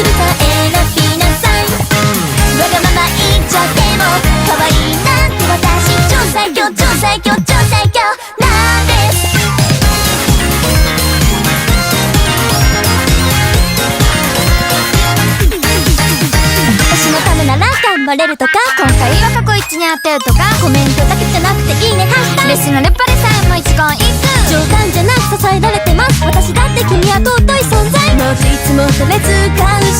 るか選びなさい。わがまま言っちゃっても可愛いなんて私超最強超最強超最強なんです。私のためなら頑張れるとか、今回は過去一に当てるとか、コメントだけじゃなくていいねハッシュタグ、レッスンのレパレさんも一言一句、冗談じゃなく支えられてます。私だって君は尊い存在。文字いつもそれず感謝